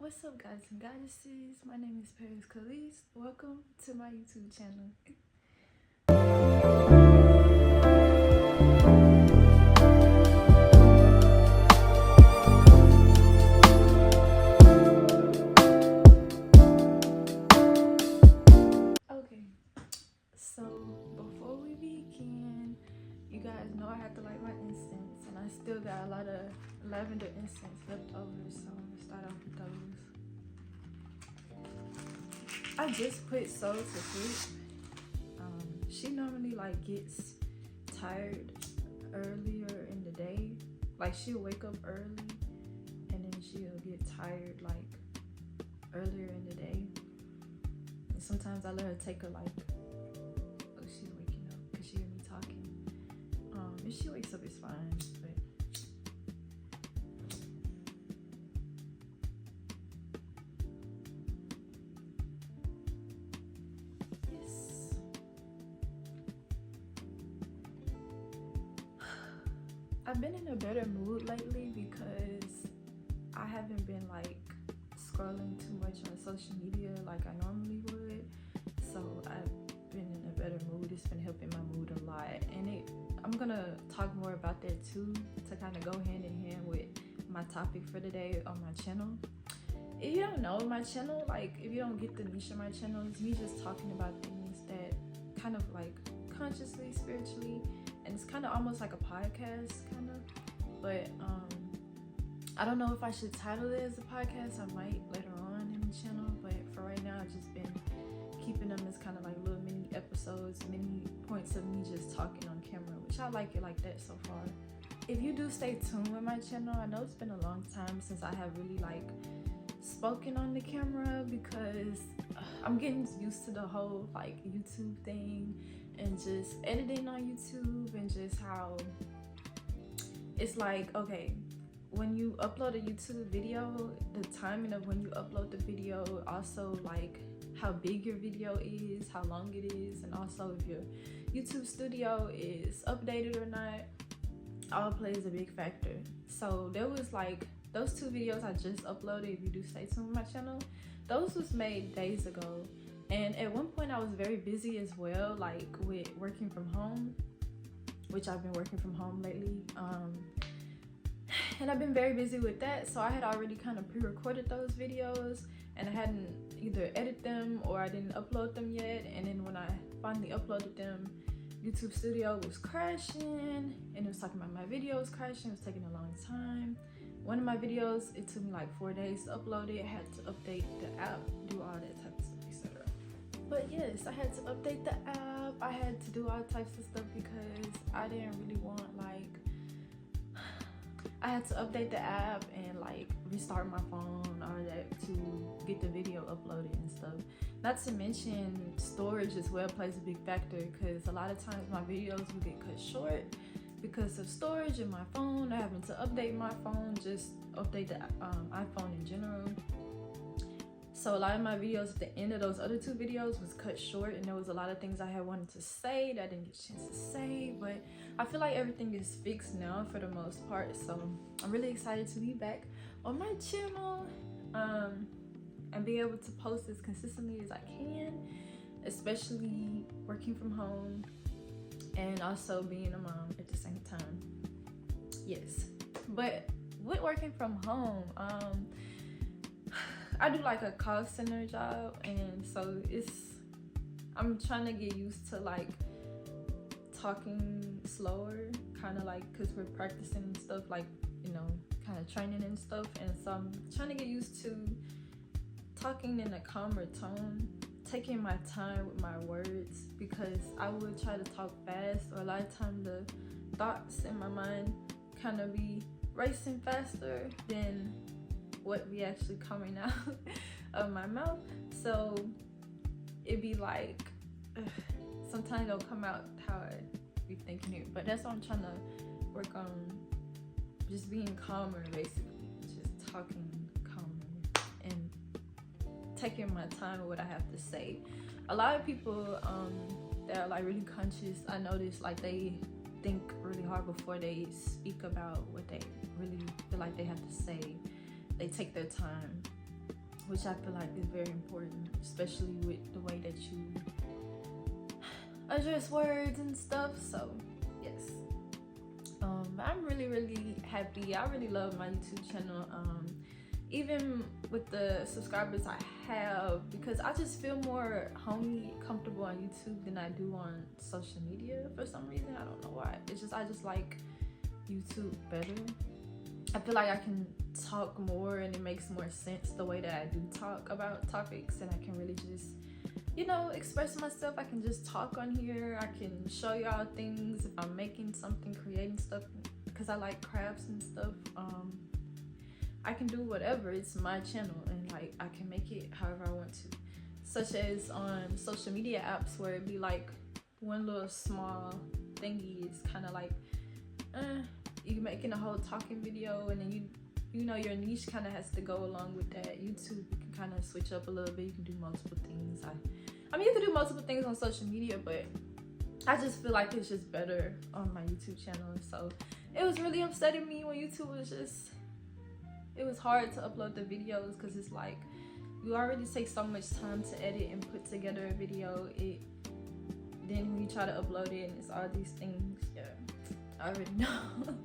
What's up, guys and goddesses? My name is Paris Khalees. Welcome to my YouTube channel. Okay, so before we begin, you guys know I have to light my incense, and I still got a lot of lavender incense left over, so I'm gonna start off with those. I just put Soul to sleep. She normally gets tired earlier in the day. Like, she'll wake up early and then she'll get tired earlier in the day. And sometimes I let her take her oh, she's waking up because she hear me talking. If she wakes up, it's fine. But yes, I've been in a better mood lately because I haven't been scrolling too much on social media like I normally would. So I've been in a better mood. It's been helping my mood a lot, and I'm gonna talk more about that too, to kind of go hand in hand with my topic for today on my channel. If you don't know my channel, if you don't get the niche of my channel, it's me just talking about things that kind of consciously, spiritually, and it's kind of almost like a podcast kind of. But I don't know if I should title it as a podcast. I might later on in the channel, but for right now I've just been keeping them as kind of little mini episodes, mini points of me just talking on camera, which I like it like that so far. If you do stay tuned with my channel, I know it's been a long time since I have really spoken on the camera, because I'm getting used to the whole YouTube thing and just editing on YouTube, and just how it's okay, when you upload a YouTube video, the timing of when you upload the video, also how big your video is, how long it is, and also if your YouTube studio is updated or not, all plays a big factor. So there was those two videos I just uploaded, if you do stay tuned with my channel, those was made days ago. And at one point I was very busy as well, with working from home, which I've been working from home lately. And I've been very busy with that, so I had already kind of pre-recorded those videos, and I hadn't either edited them or I didn't upload them yet. And then when I finally uploaded them, YouTube Studio was crashing, and it was talking about my videos crashing. It was taking a long time. One of my videos, it took me 4 days to upload it. I had to update the app, do all that type of stuff, etc. But yes, I had to update the app. I had to do all types of stuff because I didn't really want I had to update the app and restart my phone, all that, to get the video uploaded and stuff. Not to mention storage as well plays a big factor, because a lot of times my videos will get cut short because of storage in my phone, or having to update my phone, just update the iPhone in general. So a lot of my videos at the end of those other two videos was cut short, and there was a lot of things I had wanted to say that I didn't get a chance to say. But I feel like everything is fixed now for the most part, so I'm really excited to be back on my channel and be able to post as consistently as I can, especially working from home and also being a mom at the same time. Yes, but with working from home, I do a call center job, and so I'm trying to get used to talking slower, kind of because we're practicing and stuff, kind of training and stuff. And so I'm trying to get used to talking in a calmer tone, taking my time with my words, because I would try to talk fast, or a lot of time the thoughts in my mind kind of be racing faster than what be actually coming out of my mouth. So it'd be sometimes it'll come out how I be thinking it. But that's what I'm trying to work on, just being calmer, basically, just talking calmer and taking my time with what I have to say. A lot of people that are really conscious, I notice they think really hard before they speak about what they really feel like they have to say. They take their time which I feel like is very important, especially with the way that you address words and stuff. So yes, I'm really happy. I really love my YouTube channel, even with the subscribers I have, because I just feel more homey, comfortable on YouTube than I do on social media for some reason. I don't know why. It's just I just like YouTube better. I feel like I can talk more and it makes more sense the way that I do talk about topics, and I can really just, you know, express myself. I can just talk on here. I can show y'all things if I'm making something, creating stuff, because I like crafts and stuff. I can do whatever. It's my channel, and like I can make it however I want to, such as on social media apps where it'd be like one little small thingy is kind of like you're making a whole talking video, and then you know your niche kind of has to go along with that. YouTube, you can kind of switch up a little bit. You can do multiple things. I mean, you can do multiple things on social media, but I just feel like it's just better on my YouTube channel. So it was really upsetting me when YouTube was just, it was hard to upload the videos, because it's like you already take so much time to edit and put together a video. Then when you try to upload it and it's all these things, yeah, I already know.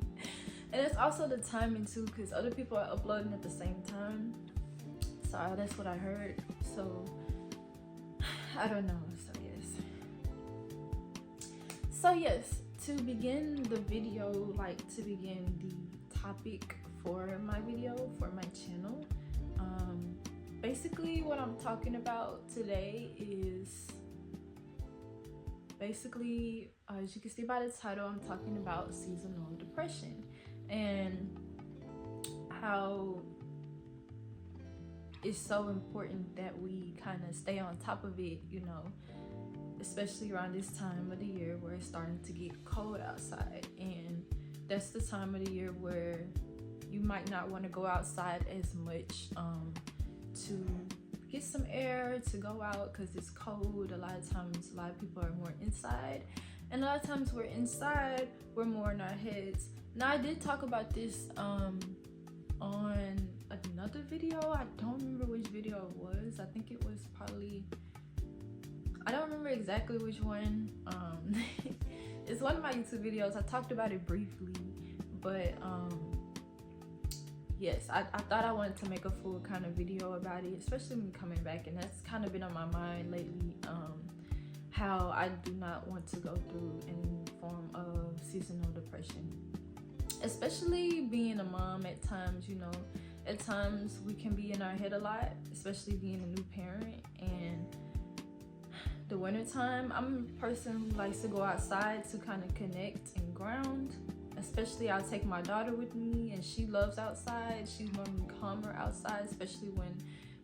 And it's also the timing too, because other people are uploading at the same time. So that's what I heard. So I don't know. So yes, to begin the video, like to begin the topic for my video, for my channel, basically what I'm talking about today is basically, as you can see by the title, I'm talking about seasonal depression and how it's so important that we kind of stay on top of it, you know, especially around this time of the year where it's starting to get cold outside. And that's the time of the year where you might not want to go outside as much, to get some air, to go out, because it's cold. A lot of times, a lot of people are more inside, and a lot of times we're inside, we're more in our heads. Now, I did talk about this on another video. I don't remember which video it was. I think it was probably, I don't remember exactly which one. It's one of my YouTube videos. I talked about it briefly, but yes, I thought I wanted to make a full kind of video about it, especially when coming back, and that's kind of been on my mind lately, how I do not want to go through any form of seasonal depression, especially being a mom. At times, you know, at times we can be in our head a lot, especially being a new parent. And the wintertime, I'm a person who likes to go outside to kind of connect and ground. Especially I'll take my daughter with me, and she loves outside. She's normally calmer outside, especially when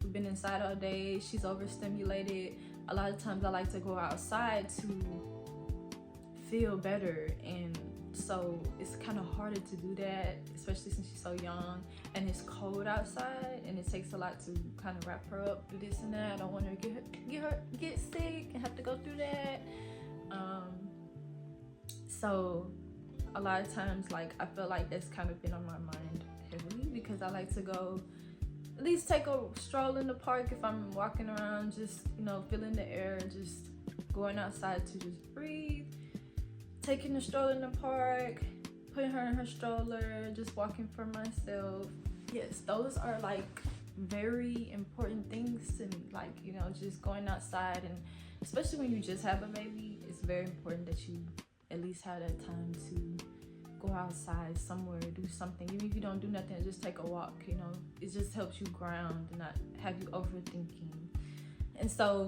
we've been inside all day. She's overstimulated. A lot of times I like to go outside to feel better, and so it's kind of harder to do that, especially since she's so young and it's cold outside, and it takes a lot to kind of wrap her up, do this and that. I don't want her to get sick and have to go through that. So a lot of times, like, I feel like that's kind of been on my mind heavily, because I like to go at least take a stroll in the park if I'm walking around, just, you know, feeling the air, just going outside to just breathe, taking a stroll in the park, putting her in her stroller, just walking for myself. Yes, those are like very important things to me, like, you know, just going outside. And especially when you just have a baby, it's very important that you at least have that time to go outside somewhere, do something. Even if you don't do nothing, just take a walk, you know. It just helps you ground and not have you overthinking. And so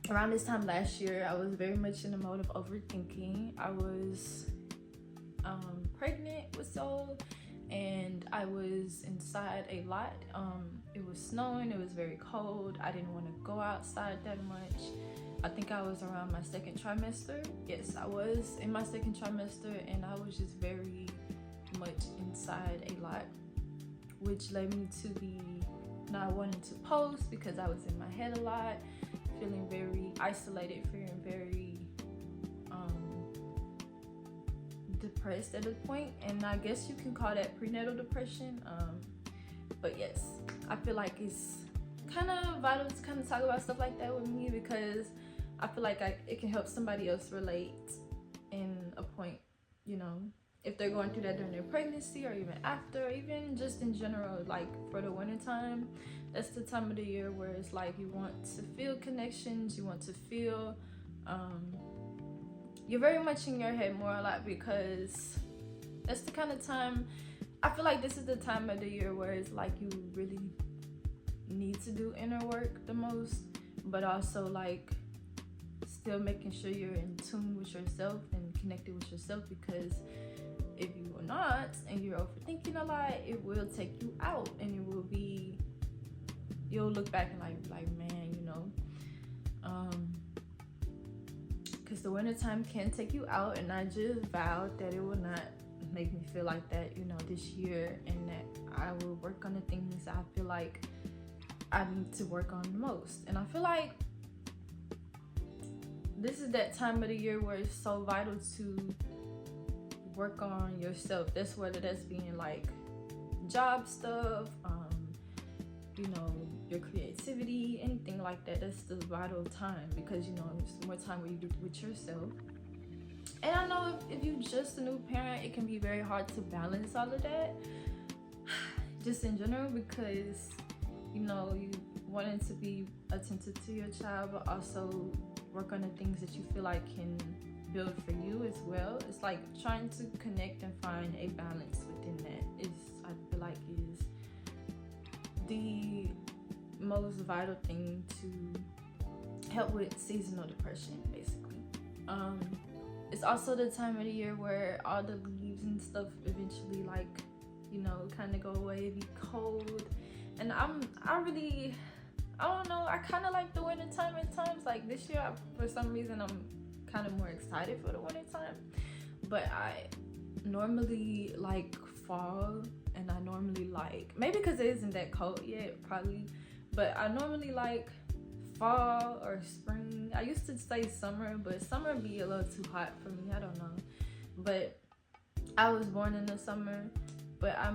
around this time last year, I was very much in the mode of overthinking. I was pregnant with Soul, and I was inside a lot. It was snowing, it was very cold. I didn't want to go outside that much. I think I was around my second trimester. Yes, I was in my second trimester, and I was just very much inside a lot, which led me to be not wanting to post because I was in my head a lot, feeling very isolated, feeling very depressed at a point. And I guess you can call that prenatal depression. But yes, I feel like it's kind of vital to kind of talk about stuff like that with me, because I feel like it can help somebody else relate in a point, you know, if they're going through that during their pregnancy or even after, or even just in general, like for the winter time. That's the time of the year where it's like you want to feel connections, you want to feel you're very much in your head more a lot, because that's the kind of time, I feel like this is the time of the year where it's like you really need to do inner work the most, but also like still making sure you're in tune with yourself and connected with yourself, because if you are not and you're overthinking a lot, it will take you out, and it will be, you'll look back and like man, you know, because the winter time can take you out, and I just vowed that it will not make me feel like that, you know, this year, and that I will work on the things I feel like I need to work on the most. And I feel like this is that time of the year where it's so vital to work on yourself. That's whether that's being like job stuff, you know, your creativity, anything like that. That's the vital time, because you know it's more time where you do with yourself. And I know if you're just a new parent, it can be very hard to balance all of that, just in general, because you know you wanting to be attentive to your child, but also work on the things that you feel like can build for you as well. It's like trying to connect and find a balance within that is, I feel like, is the most vital thing to help with seasonal depression, basically. It's also the time of the year where all the leaves and stuff eventually, like, you know, kind of go away, be cold. And I don't know, I kind of like the winter time at times. Like this year, for some reason, I'm kind of more excited for the winter time. But I normally like fall, and I normally like, maybe because it isn't that cold yet, probably, but I normally like fall or spring. I used to say summer, but summer be a little too hot for me, I don't know. But I was born in the summer, but I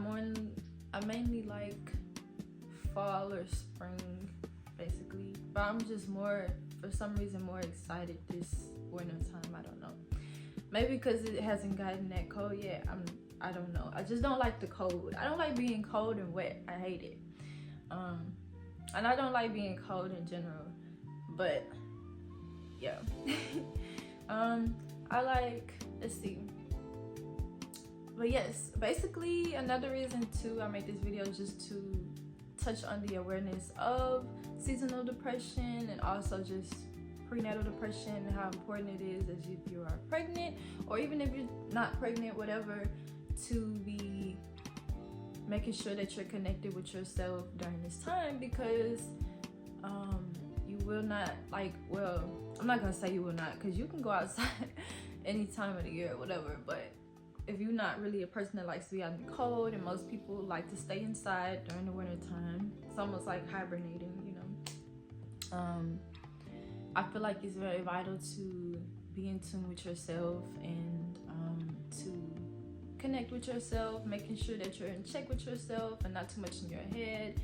mainly like fall or spring, basically. But I'm just more, for some reason, more excited this winter time. I don't know, maybe because it hasn't gotten that cold yet. I don't know, I just don't like the cold. I don't like being cold and wet. I hate it. And I don't like being cold in general, but yeah. I like, let's see, but yes, basically another reason too I made this video is just to touch on the awareness of seasonal depression, and also just prenatal depression, how important it is as if you are pregnant, or even if you're not pregnant, whatever, to be making sure that you're connected with yourself during this time, because you will not, like, well, I'm not gonna say you will not, because you can go outside any time of the year or whatever, but if you're not really a person that likes to be out in the cold, and most people like to stay inside during the winter time, it's almost like hibernating, you know. I feel like it's very vital to be in tune with yourself, and to connect with yourself, making sure that you're in check with yourself and not too much in your head,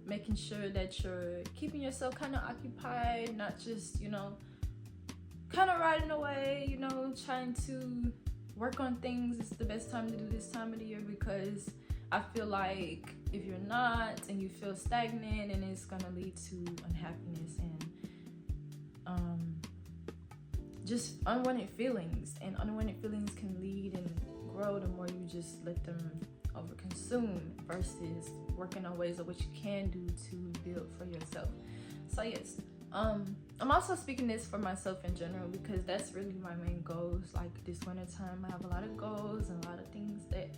making sure that you're keeping yourself kind of occupied, not just, you know, kind of riding away, you know, trying to work on things. It's the best time to do this time of the year, because I feel like if you're not and you feel stagnant, and it's gonna lead to unhappiness and just unwanted feelings, and unwanted feelings can lead and grow the more you just let them overconsume, versus working on ways of what you can do to build for yourself. So yes, I'm also speaking this for myself in general, because that's really my main goals. Like this winter time, I have a lot of goals and a lot of things that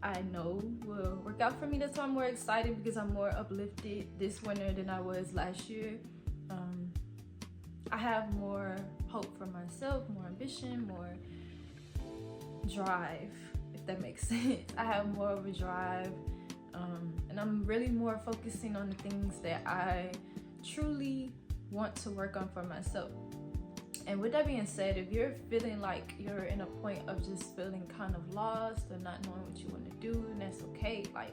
I know will work out for me. That's why I'm more excited, because I'm more uplifted this winter than I was last year. I have more hope for myself, more ambition, more drive, if that makes sense. I have more of a drive, and I'm really more focusing on the things that I truly want to work on for myself. And with that being said, if you're feeling like you're in a point of just feeling kind of lost or not knowing what you want to do, and that's okay, like,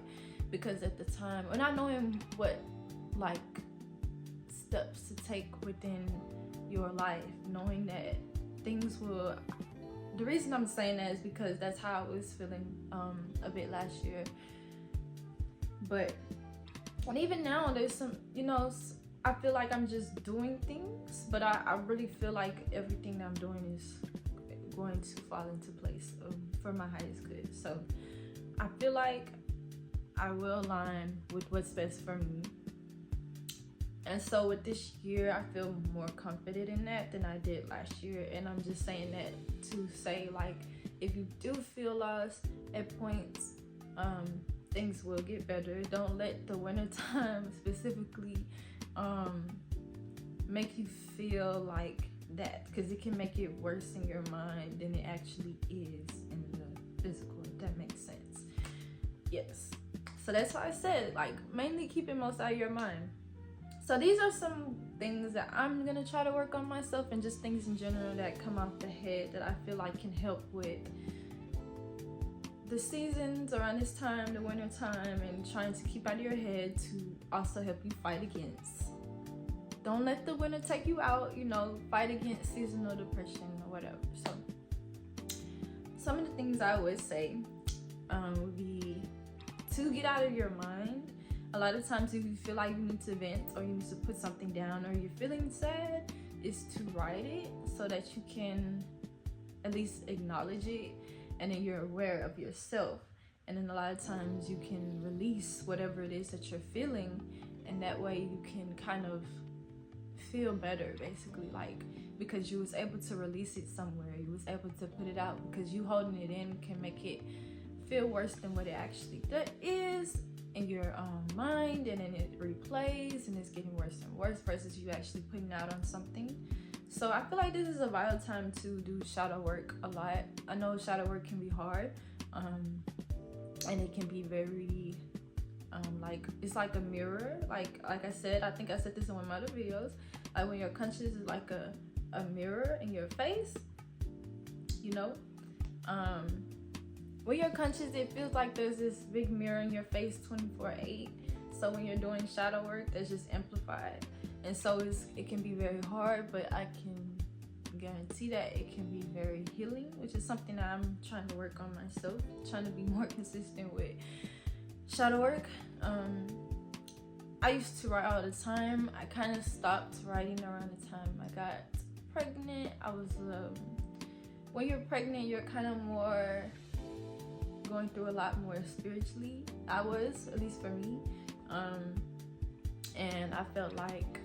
because at the time, or not knowing what like steps to take within your life, knowing that things will. The reason I'm saying that is because that's how I was feeling a bit last year. But and even now, there's some, I feel like I'm just doing things, but I really feel like everything that I'm doing is going to fall into place for my highest good. So I feel like I will align with what's best for me. And so with this year, I feel more confident in that than I did last year. And I'm just saying that to say, like, if you do feel lost at points, things will get better. Don't let the winter time specifically make you feel like that, because it can make it worse in your mind than it actually is in the physical, if that makes sense. Yes. So that's why I said, like, mainly keep it most out of your mind. So these are some things that I'm gonna try to work on myself, and just things in general that come off the head that I feel like can help with the seasons around this time, the winter time, and trying to keep out of your head to also help you fight against. Don't let the winter take you out, fight against seasonal depression or whatever. So some of the things I would say would be to get out of your mind. A lot of times if you feel like you need to vent or you need to put something down or you're feeling sad, is to write it so that you can at least acknowledge it, and then you're aware of yourself. And then a lot of times you can release whatever it is that you're feeling, and that way you can kind of feel better, basically, like, because you was able to release it somewhere, you was able to put it out, because you holding it in can make it feel worse than what it actually is in your mind, and then it replays and it's getting worse and worse versus you actually putting it out on something. So I feel like this is a vital time to do shadow work a lot. I know shadow work can be hard, and it can be very like, it's like a mirror, like I said, I think I said this in one of my other videos, like when your conscious is like a mirror in your face, when you're conscious, it feels like there's this big mirror in your face 24/8. So when you're doing shadow work, that's just amplified. And so it can be very hard, but I can guarantee that it can be very healing, which is something that I'm trying to work on myself, trying to be more consistent with shadow work. I used to write all the time. I kind of stopped writing around the time I got pregnant. I was, when you're pregnant, you're kind of more going through a lot more spiritually. I was, at least for me, and I felt like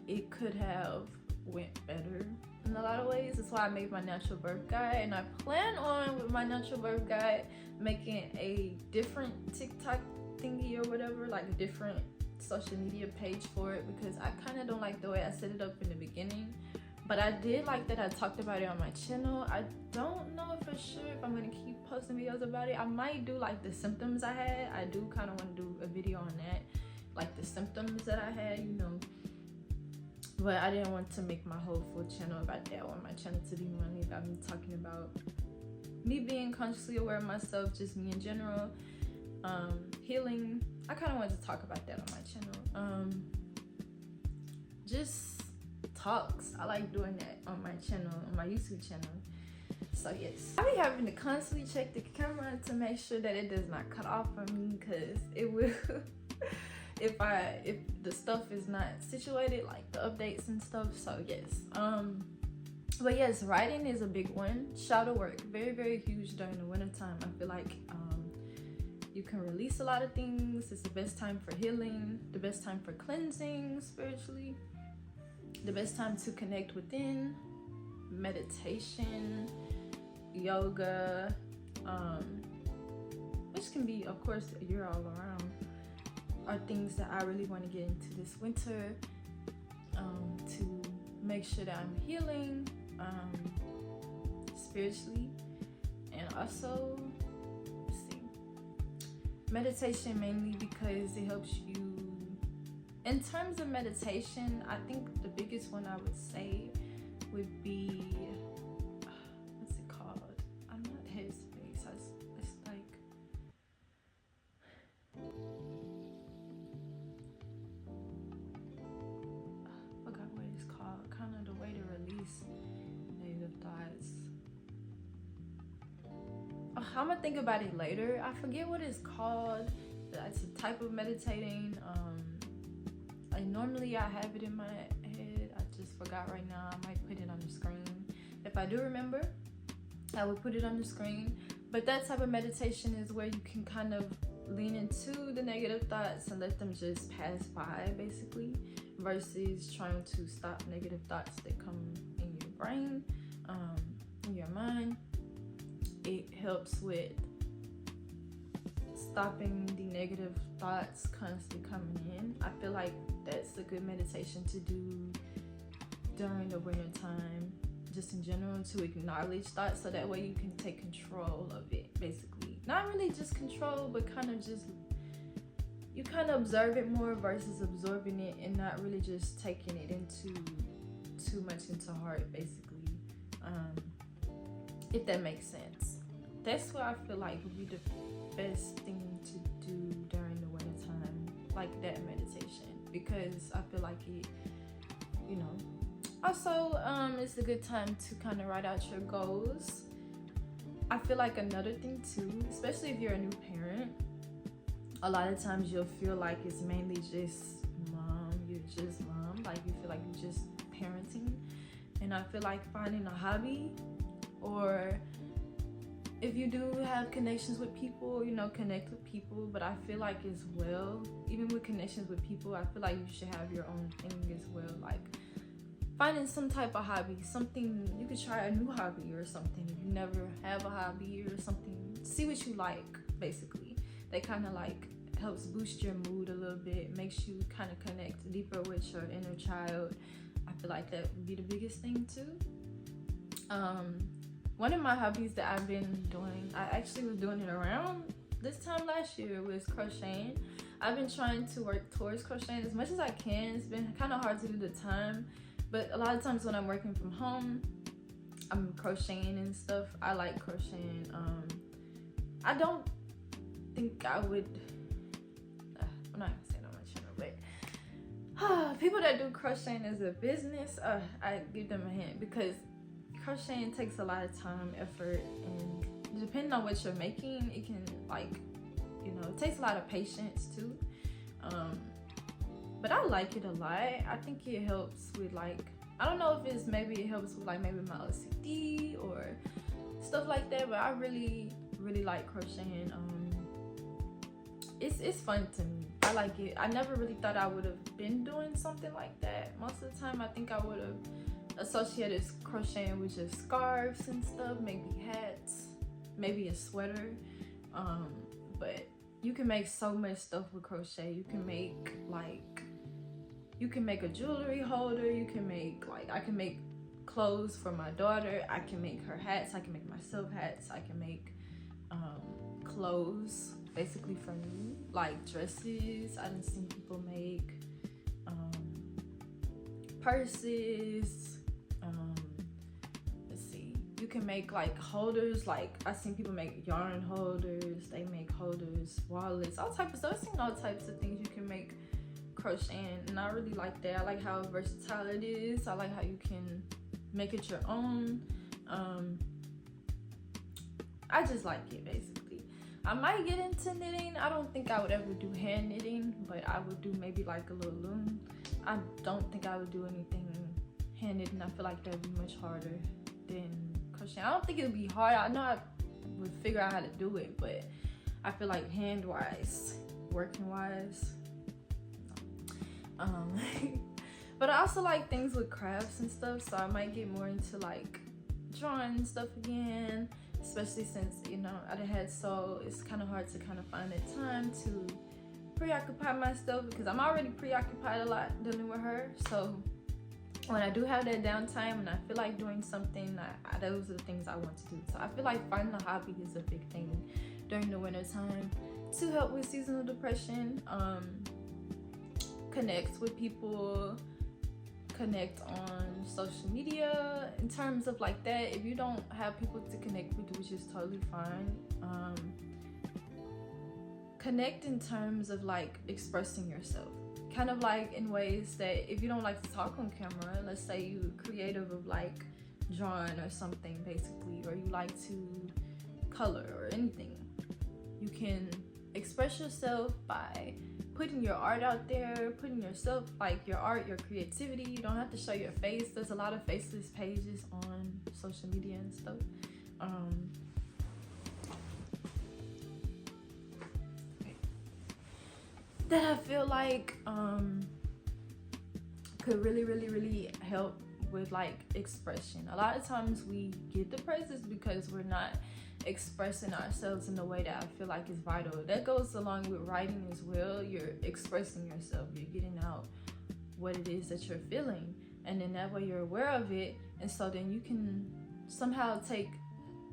it could have went better in a lot of ways. That's why I made my natural birth guide, and I plan on, with my natural birth guide, making a different TikTok thingy or whatever, like a different social media page for it, because I kind of don't like the way I set it up in the beginning. But I did like that I talked about it on my channel. I don't know for sure if I'm gonna keep posting videos about it. I might do like the symptoms I had. I do kind of want to do a video on that, like the symptoms that I had, But I didn't want to make my whole full channel about that. I want my channel to be mainly about me talking about me being consciously aware of myself, just me in general, healing. I kind of wanted to talk about that on my channel. Just talks. I like doing that on my channel, on my YouTube channel. So yes, I be having to constantly check the camera to make sure that it does not cut off on me, because it will if the stuff is not situated, like the updates and stuff. So yes, but yes, writing is a big one. Shadow work, very, very huge during the winter time. I feel like you can release a lot of things. It's the best time for healing, the best time for cleansing spiritually, the best time to connect within. Meditation, yoga, which can be, of course, a year all around, are things that I really want to get into this winter, to make sure that I'm healing spiritually. And also, let's see, meditation, mainly because it helps you. In terms of meditation, I think the biggest one I would say would be, what's it called? I'm not Headspace. It's like, I'm gonna think about it later. I forget what it's called. That's a type of meditating. Normally I have it in my head. I just forgot right now. I might put it on the screen. If I do remember, I would put it on the screen. But that type of meditation is where you can kind of lean into the negative thoughts and let them just pass by, basically, versus trying to stop negative thoughts that come in your brain, in your mind. It helps with stopping the negative thoughts constantly coming in. I feel like that's a good meditation to do during the winter time, just in general, to acknowledge thoughts, so that way you can take control of it, basically. Not really just control, but kind of just, you kind of observe it more versus absorbing it, and not really just taking it into too much into heart, basically. If that makes sense. That's what I feel like would be the best thing to do during the winter time, like that meditation, because I feel like it, you know. Also, it's a good time to kind of write out your goals. I feel like another thing too, especially if you're a new parent, a lot of times you'll feel like it's mainly just mom, you're just mom, like you feel like you're just parenting. And I feel like finding a hobby, or if you do have connections with people, you know, connect with people. But I feel like as well, even with connections with people, I feel like you should have your own thing as well. Like finding some type of hobby, something, you could try a new hobby or something. If you never have a hobby or something, see what you like, basically. That kind of like helps boost your mood a little bit, makes you kind of connect deeper with your inner child. I feel like that would be the biggest thing too. One of my hobbies that I've been doing, I actually was doing it around this time last year, was crocheting. I've been trying to work towards crocheting as much as I can. It's been kind of hard to do the time, but a lot of times when I'm working from home, I'm crocheting and stuff. I like crocheting. I don't think I would, I'm not gonna say it on my channel, but people that do crocheting as a business, I give them a hand, because crocheting takes a lot of time, effort, and depending on what you're making, it can, like, you know, it takes a lot of patience too. But I like it a lot. I think it helps with, like, I don't know if it's, maybe it helps with like maybe my OCD or stuff like that, but I really like crocheting. It's fun to me. I like it. I never really thought I would have been doing something like that. Most of the time I think I would have associated crocheting with just scarves and stuff, maybe hats, maybe a sweater. But you can make so much stuff with crochet. You can make, like, you can make a jewelry holder. You can make, like, I can make clothes for my daughter. I can make her hats. I can make myself hats. I can make clothes basically for me, like dresses. I done seen people make purses. Let's see, you can make like holders. Like I seen people make yarn holders. They make holders, wallets, all types of stuff. I've seen all types of things you can make crocheting, and I really like that. I like how versatile it is. I like how you can make it your own. I just like it, basically. I might get into knitting. I don't think I would ever do hand knitting, but I would do maybe like a little loom. I don't think I would do anything hand knitting. I feel like that would be much harder than crocheting. I don't think it would be hard. I know I would figure out how to do it, but I feel like hand wise, working wise, no. But I also like things with crafts and stuff, so I might get more into like drawing and stuff again, especially since, you know, I done had, so it's kind of hard to kind of find that time to preoccupy myself, because I'm already preoccupied a lot dealing with her. So when I do have that downtime and I feel like doing something, those are the things I want to do. So I feel like finding a hobby is a big thing during the winter time to help with seasonal depression. Connect with people, connect on social media in terms of like that. If you don't have people to connect with, which is totally fine, connect in terms of like expressing yourself, kind of like in ways that if you don't like to talk on camera, let's say you're creative of like drawing or something basically, or you like to color or anything. You can express yourself by putting your art out there, putting yourself, like your art, your creativity. You don't have to show your face. There's a lot of faceless pages on social media and stuff. That I feel like could really help with like expression. A lot of times we get the praises because we're not expressing ourselves in the way that I feel like is vital. That goes along with writing as well. You're expressing yourself, you're getting out what it is that you're feeling, and then that way you're aware of it, and so then you can somehow take,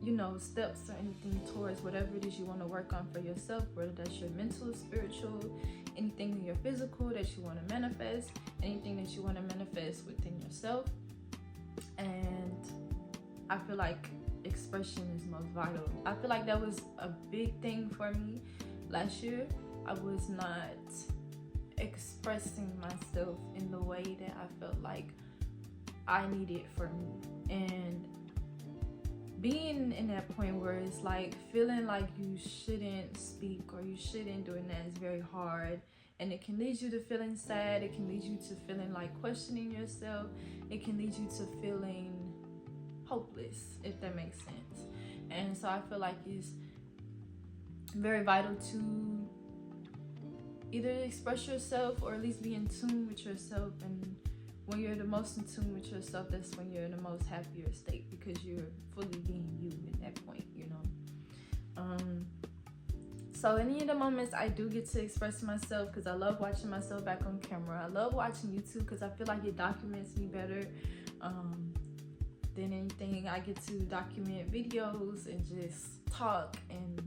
you know, steps or anything towards whatever it is you want to work on for yourself, whether that's your mental, spiritual, anything in your physical that you want to manifest, anything that you want to manifest within yourself. And I feel like expression is most vital. I feel like that was a big thing for me last year. I was not expressing myself in the way that I felt like I needed for me, and being in that point where it's like feeling like you shouldn't speak or you shouldn't doing that is very hard, and it can lead you to feeling sad. It can lead you to feeling like questioning yourself. It can lead you to feeling hopeless, if that makes sense. And so I feel like it's very vital to either express yourself or at least be in tune with yourself. And when you're the most in tune with yourself, that's when you're in the most happier state, because you're fully being you at that point, you know. So any of the moments I do get to express myself, because I love watching myself back on camera. I love watching YouTube because I feel like it documents me better than anything. I get to document videos and just talk and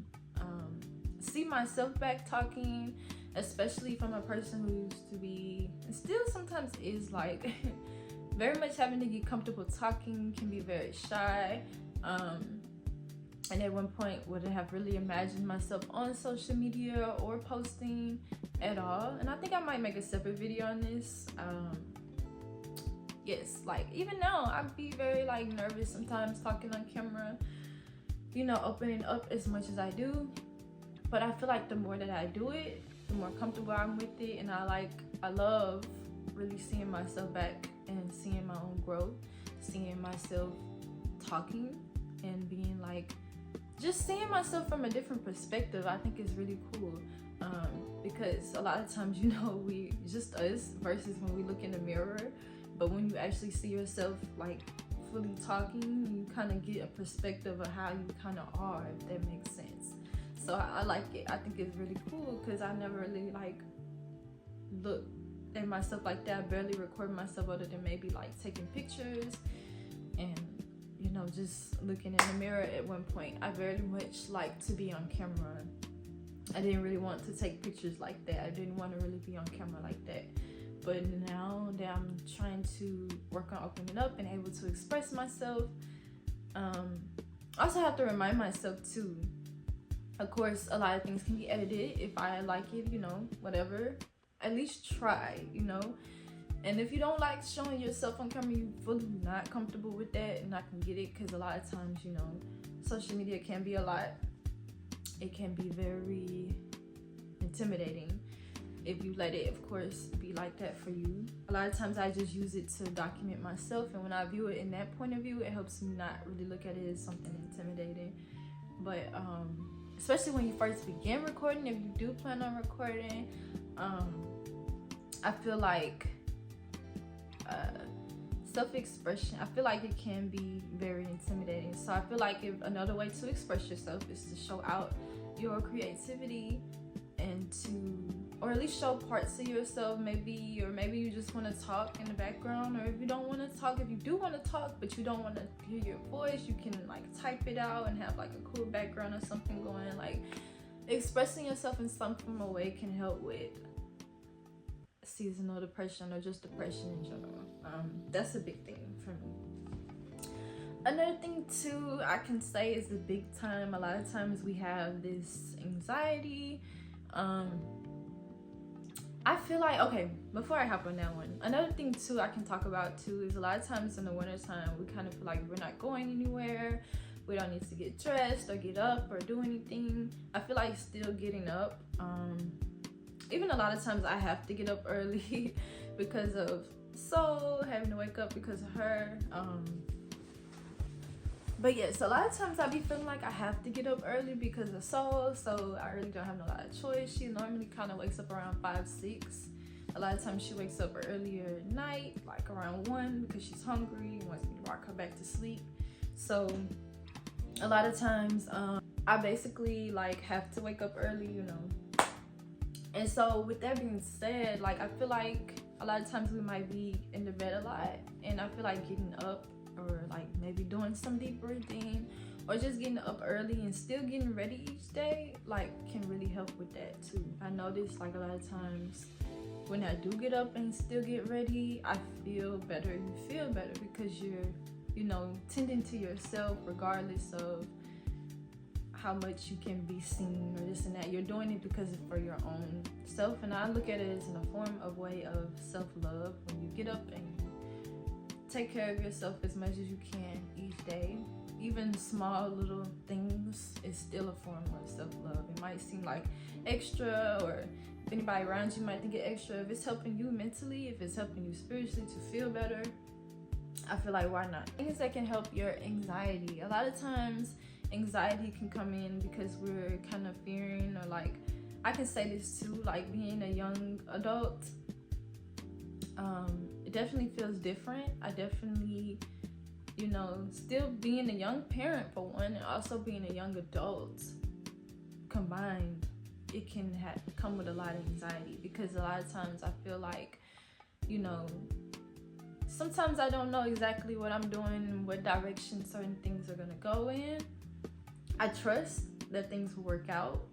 see myself back talking, especially from a person who used to be, and still sometimes is, like very much having to get comfortable talking, can be very shy, and at one point wouldn't have really imagined myself on social media or posting at all. And I think I might make a separate video on this. Yes, like even now I'd be very like nervous sometimes talking on camera, you know, opening up as much as I do. But I feel like the more that I do it, the more comfortable I'm with it, and I love really seeing myself back and seeing my own growth, seeing myself talking and being like, just seeing myself from a different perspective. I think is really cool, because a lot of times, you know, we just us versus when we look in the mirror. But when you actually see yourself like fully talking, you kind of get a perspective of how you kind of are, if that makes sense. So I like it. I think it's really cool because I never really like look at myself like that. I barely record myself other than maybe like taking pictures and, you know, just looking in the mirror at one point. I very much like to be on camera. I didn't really want to take pictures like that. I didn't want to really be on camera like that. But now that I'm trying to work on opening up and able to express myself, I also have to remind myself too, of course, a lot of things can be edited if I like it, you know, whatever. At least try, you know. And if you don't like showing yourself on camera, you fully not comfortable with that, and I can get it, because a lot of times, you know, social media can be a lot. It can be very intimidating if you let it, of course, be like that for you. A lot of times I just use it to document myself, and when I view it in that point of view, it helps me not really look at it as something intimidating. But especially when you first begin recording, if you do plan on recording, I feel like self-expression, I feel like it can be very intimidating. So I feel like if another way to express yourself is to show out your creativity and to, or at least show parts of yourself, maybe, or maybe you just want to talk in the background, or if you don't want to talk, if you do want to talk but you don't want to hear your voice, you can like type it out and have like a cool background or something going. Like expressing yourself in some form of way can help with seasonal depression or just depression in general. That's a big thing for me. Another thing too I can say is the big time, a lot of times we have this anxiety. I feel like, okay, before I hop on that one, another thing too I can talk about too is a lot of times in the wintertime we kind of feel like we're not going anywhere. We don't need to get dressed or get up or do anything. I feel like still getting up. Even a lot of times I have to get up early because of Soul, having to wake up because of her. But yes, a lot of times I be feeling like I have to get up early because of Soul, so I really don't have a lot of choice. She normally kind of wakes up around 5, 6. A lot of times she wakes up earlier at night, like around 1, because she's hungry and wants me to rock her back to sleep. So a lot of times I basically like have to wake up early, you know. And so with that being said, like I feel like a lot of times we might be in the bed a lot, and I feel like getting up or like maybe doing some deep breathing or just getting up early and still getting ready each day like can really help with that too. I notice like a lot of times when I do get up and still get ready, I feel better. You feel better because you're, you know, tending to yourself regardless of how much you can be seen or this and that. You're doing it because it's for your own self, and I look at it as in a form of way of self-love. When you get up and you take care of yourself as much as you can each day, even small little things is still a form of self-love. It might seem like extra, or if anybody around you might think it extra. If it's helping you mentally, if it's helping you spiritually to feel better, I feel like why not? Things that can help your anxiety. A lot of times anxiety can come in because we're kind of fearing, or like I can say this too, like being a young adult, it definitely feels different. I definitely, you know, still being a young parent for one, and also being a young adult combined, it can come with a lot of anxiety, because a lot of times I feel like, you know, sometimes I don't know exactly what I'm doing, what direction certain things are gonna go in. I trust that things will work out.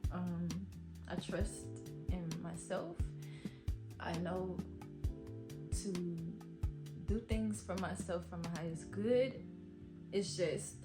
I trust in myself. I know to do things for myself for my highest good. It's just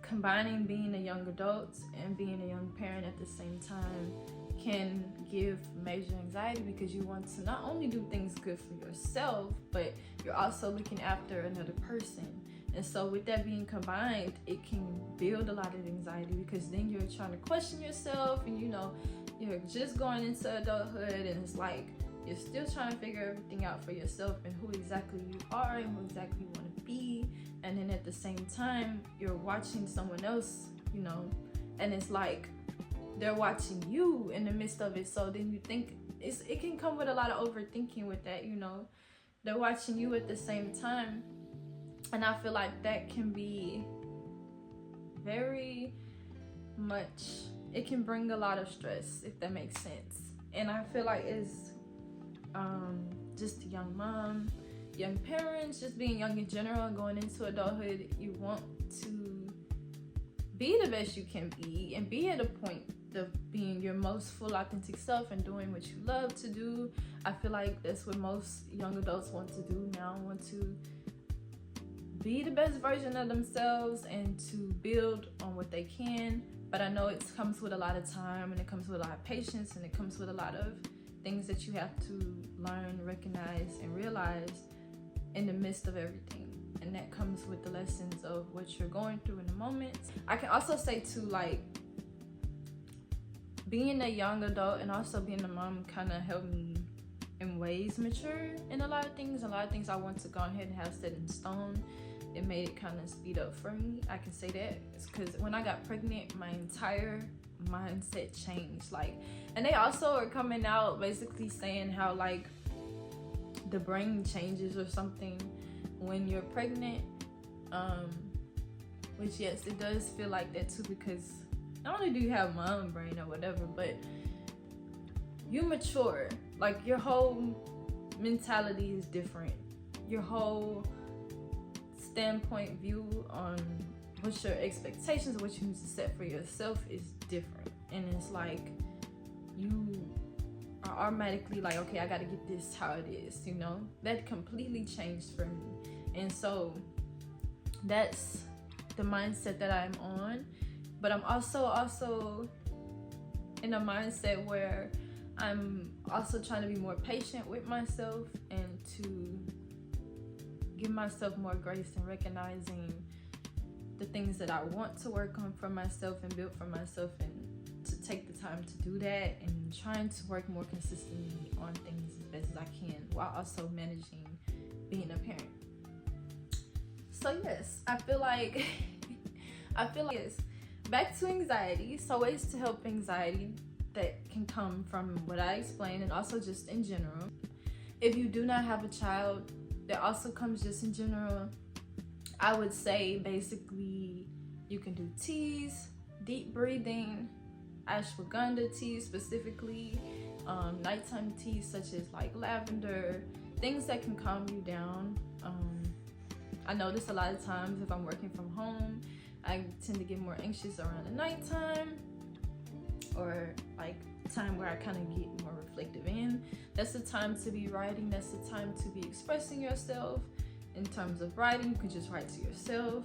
combining being a young adult and being a young parent at the same time can give major anxiety, because you want to not only do things good for yourself, but you're also looking after another person. And so with that being combined, it can build a lot of anxiety, because then you're trying to question yourself, and you know, you're just going into adulthood, and it's like you're still trying to figure everything out for yourself and who exactly you are and who exactly you want to be. And then at the same time, you're watching someone else, you know, and it's like they're watching you in the midst of it. So then you think it can come with a lot of overthinking with that, you know. They're watching you at the same time, and I feel like that can be very much, it can bring a lot of stress, if that makes sense. And I feel like it's just a young mom, young parents, just being young in general and going into adulthood, you want to be the best you can be and be at a point of being your most full authentic self and doing what you love to do. I feel like that's what most young adults want to do now, want to be the best version of themselves and to build on what they can. But I know it comes with a lot of time, and it comes with a lot of patience, and it comes with a lot of things that you have to learn, recognize, and realize in the midst of everything. And that comes with the lessons of what you're going through in the moment. I can also say too, like, being a young adult and also being a mom kind of helped me in ways mature in a lot of things. A lot of things I want to go ahead and have set in stone. It made it kind of speed up for me. I can say that. It's because when I got pregnant, my entire mindset changed. Like, and they also are coming out basically saying how like the brain changes or something when you're pregnant. Which yes, it does feel like that too, because not only do you have mom brain or whatever, but you mature. Like, your whole mentality is different. Your whole standpoint view on what's your expectations, what you need to set for yourself is different. And it's like you are automatically like, okay, I gotta get this how it is, you know. That completely changed for me. And so that's the mindset that I'm on. But I'm also in a mindset where I'm also trying to be more patient with myself and to give myself more grace and recognizing the things that I want to work on for myself and build for myself, and to take the time to do that, and trying to work more consistently on things as best as I can while also managing being a parent. So yes, I feel like yes. Back to anxiety. So ways to help anxiety that can come from what I explained, and also just in general. If you do not have a child, that also comes just in general. I would say basically you can do teas, deep breathing, ashwagandha tea specifically, nighttime teas such as like lavender, things that can calm you down. I notice a lot of times if I'm working from home, I tend to get more anxious around the nighttime, or like time where I kind of get more reflective in. That's the time to be writing. That's the time to be expressing yourself. In terms of writing, you can just write to yourself.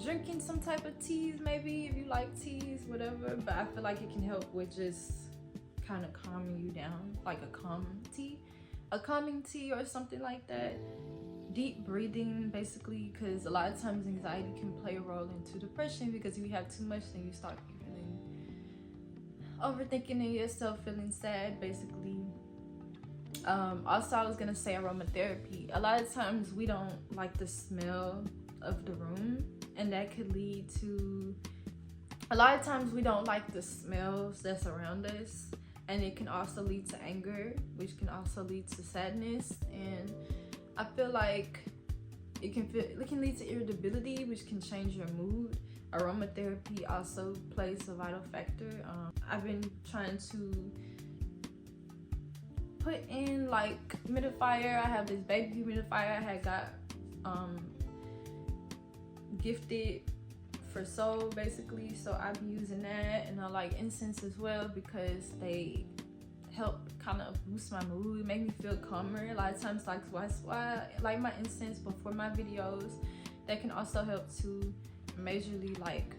Drinking some type of teas, maybe, if you like teas, whatever. But I feel like it can help with just kind of calming you down, like a calming tea or something like that. Deep breathing, basically, because a lot of times anxiety can play a role into depression, because if you have too much, then you start feeling overthinking in yourself, feeling sad, basically. Also, I was gonna say aromatherapy. A lot of times we don't like the smell of the room, and that could lead to, a lot of times we don't like the smells that's around us, and it can also lead to anger, which can also lead to sadness. And I feel like it can lead to irritability, which can change your mood. Aromatherapy also plays a vital factor. I've been trying to put in like humidifier. I have this baby humidifier I had got gifted for Seoul, basically. So I've been using that, and I like incense as well because they help kind of boost my mood, make me feel calmer. A lot of times, like why I like my incense before my videos. That can also help to majorly, like,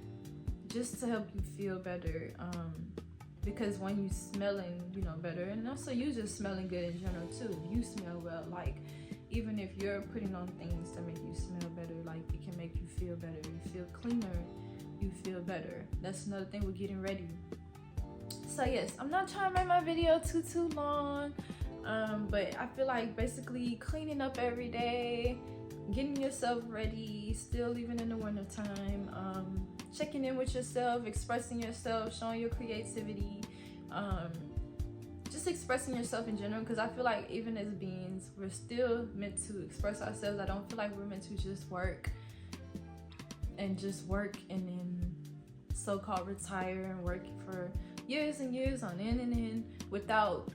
just to help you feel better. Because when you smelling, better, and also you just smelling good in general too. You smell well, like even if you're putting on things to make you smell better, like it can make you feel better. You feel cleaner, you feel better. That's another thing with getting ready. So yes, I'm not trying to make my video too long, but I feel like basically cleaning up every day, getting yourself ready, still even in the winter time, checking in with yourself, expressing yourself, showing your creativity, just expressing yourself in general, because I feel like even as beings, we're still meant to express ourselves. I don't feel like we're meant to just work and then so-called retire and work for years and years on end and end without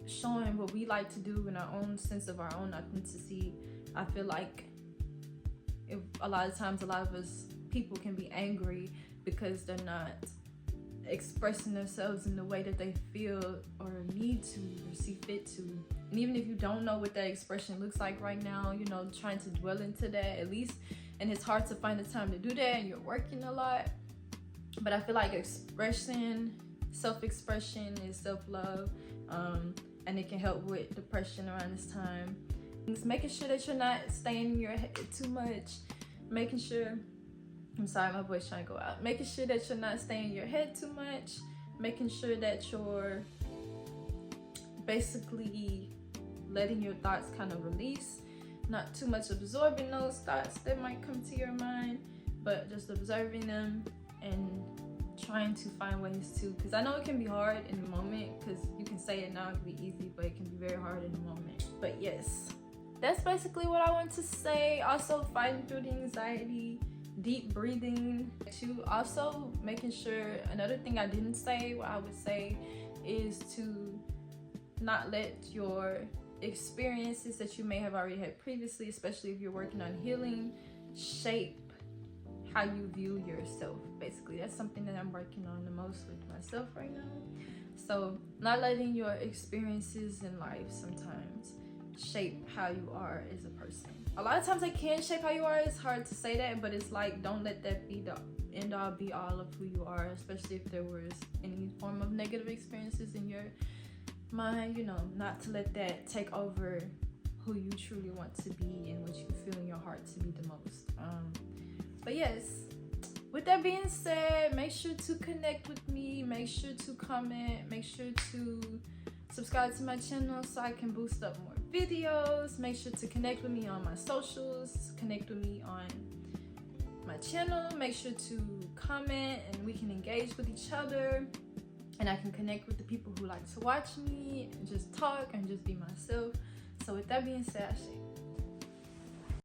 showing what we like to do in our own sense of our own authenticity. I feel like a lot of times, a lot of us people can be angry because they're not expressing themselves in the way that they feel or need to or see fit to. And even if you don't know what that expression looks like right now, trying to dwell into that at least. And it's hard to find the time to do that, and you're working a lot. But I feel like self-expression is self-love, and it can help with depression around this time. It's making sure that you're not staying in your head too much, making sure, I'm sorry, my voice trying to go out, making sure that you're not staying in your head too much, making sure that you're basically letting your thoughts kind of release, not too much absorbing those thoughts that might come to your mind, but just observing them and trying to find ways to, because I know it can be hard in the moment, because you can say it now, it can be easy, but it can be very hard in the moment. But yes, that's basically what I want to say. Also, fighting through the anxiety, deep breathing too. Also making sure, another thing I didn't say, what I would say is to not let your experiences that you may have already had previously, especially if you're working on healing, shape how you view yourself. Basically, that's something that I'm working on the most with myself right now. So not letting your experiences in life sometimes shape how you are as a person. A lot of times they can shape how you are. It's hard to say that, but it's like, don't let that be the end all be all of who you are, especially if there was any form of negative experiences in your mind, not to let that take over who you truly want to be and what you feel in your heart to be the most. But yes, with that being said, make sure to connect with me, make sure to comment, make sure to subscribe to my channel so I can boost up more videos. Make sure to connect with me on my socials, connect with me on my channel. Make sure to comment and we can engage with each other, and I can connect with the people who like to watch me and just talk and just be myself. So with that being said, I say